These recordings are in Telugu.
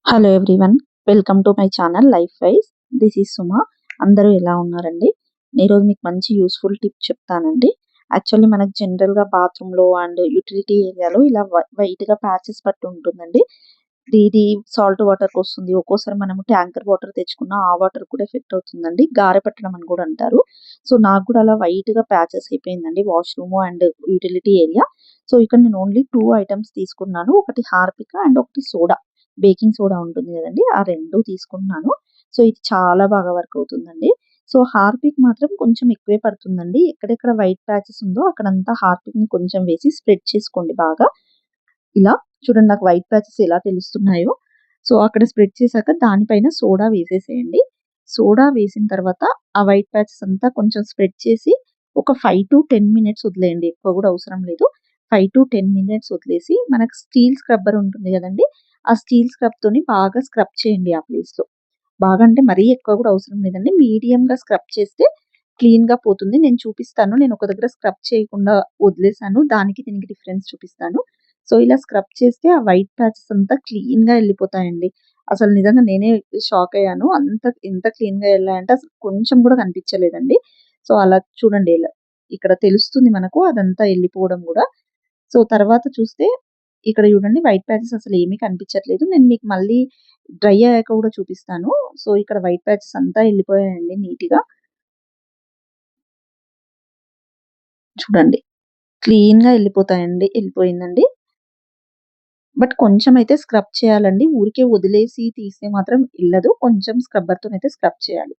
Hello everyone. Welcome to my channel life wise. This is Suma. అందరూ ఎలా ఉన్నారండి? ఈరోజు మీకు మంచి యూస్ఫుల్ టిప్ చెప్తానండి. యాక్చువల్లీ మనకు జనరల్గా బాత్రూంలో అండ్ యూటిలిటీ ఏరియాలో ఇలా వైట్గా ప్యాచెస్ పట్టి ఉంటుందండి. ఇది సాల్ట్ వాటర్కి వస్తుంది. ఒక్కోసారి మనము ట్యాంకర్ వాటర్ తెచ్చుకున్న ఆ వాటర్ కూడా ఎఫెక్ట్ అవుతుందండి. గారె పట్టడం అని కూడా అంటారు. సో నాకు కూడా అలా వైట్గా ప్యాచెస్ అయిపోయిందండి washroom and utility area. So ఇక్కడ నేను ఓన్లీ 2 ఐటమ్స్ తీసుకున్నాను. ఒకటి హార్పిక అండ్ ఒకటి సోడా, బేకింగ్ సోడా ఉంటుంది కదండి, ఆ 2 తీసుకున్నాను. సో ఇది చాలా బాగా వర్క్ అవుతుందండి. సో హార్పిక్ మాత్రం కొంచెం ఎక్కువే పడుతుందండి. ఎక్కడెక్కడ వైట్ ప్యాచెస్ ఉందో అక్కడంతా హార్పిక్‌ని కొంచెం వేసి స్ప్రెడ్ చేసుకోండి బాగా. ఇలా చూడండి, నాకు వైట్ ప్యాచెస్ ఎలా తెలుస్తున్నాయో. సో అక్కడ స్ప్రెడ్ చేశాక దానిపైన సోడా వేసేసేయండి. సోడా వేసిన తర్వాత ఆ వైట్ ప్యాచెస్ అంతా కొంచెం స్ప్రెడ్ చేసి ఒక 5-10 మినిట్స్ వదిలేయండి. ఎక్కువ కూడా అవసరం లేదు. 5-10 మినిట్స్ వదిలేసి మనకు స్టీల్ స్క్రబ్బర్ ఉంటుంది కదండీ, ఆ స్టీల్ స్క్రబ్‌తోని బాగా స్క్రబ్ చేయండి ఆ ప్లేస్‌లో. బాగా అంటే మరీ ఎక్కువ కూడా అవసరం లేదండి. మీడియంగా స్క్రబ్ చేస్తే క్లీన్‌గా పోతుంది. నేను చూపిస్తాను. నేను ఒక దగ్గర స్క్రబ్ చేయకుండా వదిలేసాను. దానికి దీనికి డిఫరెన్స్ చూపిస్తాను. సో ఇలా స్క్రబ్ చేస్తే ఆ వైట్ ప్యాచెస్ అంతా క్లీన్‌గా ఎళ్ళిపోతాయండి. అసలు నిజంగా నేనే షాక్ అయ్యాను. ఎంత క్లీన్‌గా ఎళ్ళాయంటే అసలు కొంచెం కూడా కనిపించలేదండి. సో అలా చూడండి, ఇలా ఇక్కడ తెలుస్తుంది మనకు అదంతా ఎళ్ళిపోవడం గూడా. సో తర్వాత చూస్తే ఇక్కడ చూడండి, వైట్ ప్యాచెస్ అసలు ఏమీ కనిపించట్లేదు. నేను మీకు మళ్ళీ డ్రై అయ్యాక కూడా చూపిస్తాను. సో ఇక్కడ వైట్ ప్యాచెస్ అంతా ఎళ్ళిపోయాయండి నీట్‌గా. చూడండి, క్లీన్‌గా ఎళ్ళిపోయిందండి. బట్ కొంచెం అయితే స్క్రబ్ చేయాలండి. ఊరికే వదిలేసి తీస్తే మాత్రం ఎళ్ళదు. కొంచెం స్క్రబ్బర్‌తోనైతే స్క్రబ్ చేయాలి.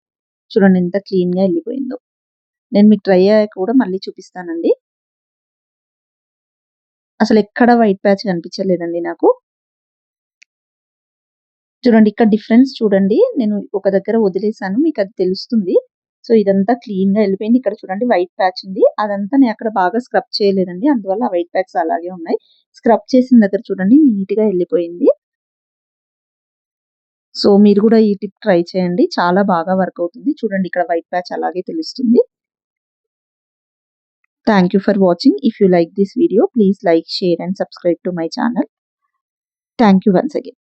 చూడండి ఎంత క్లీన్‌గా ఎళ్ళిపోయిందో. నేను మీకు డ్రై అయ్యాక కూడా మళ్ళీ చూపిస్తానండి. అసలెక్కడ వైట్ ప్యాచ్ కనిపించలేదండి నాకు. చూడండి ఇక్కడ డిఫరెన్స్ చూడండి. నేను ఒక దగ్గర వదిలేసాను. మీకది తెలుస్తుంది. సో ఇదంతా క్లీన్‌గా ఎళ్ళిపోయింది. ఇక్కడ చూడండి వైట్ ప్యాచ్ ఉంది. అదంతా నేను అక్కడ బాగా స్క్రబ్ చేయలేదండి. అందువల్ల ఆ వైట్ ప్యాచెస్ అలాగే ఉన్నాయి. స్క్రబ్ చేసిన దగ్గర చూడండి నీట్‌గా ఎళ్ళిపోయింది. సో మీరు కూడా ఈ టిప్ ట్రై చేయండి. చాలా బాగా వర్క్ అవుతుంది. చూడండి ఇక్కడ వైట్ ప్యాచ్ అలాగే తెలుస్తుంది. Thank you for watching. If you like this video, please like, share and subscribe to my channel. Thank you once again.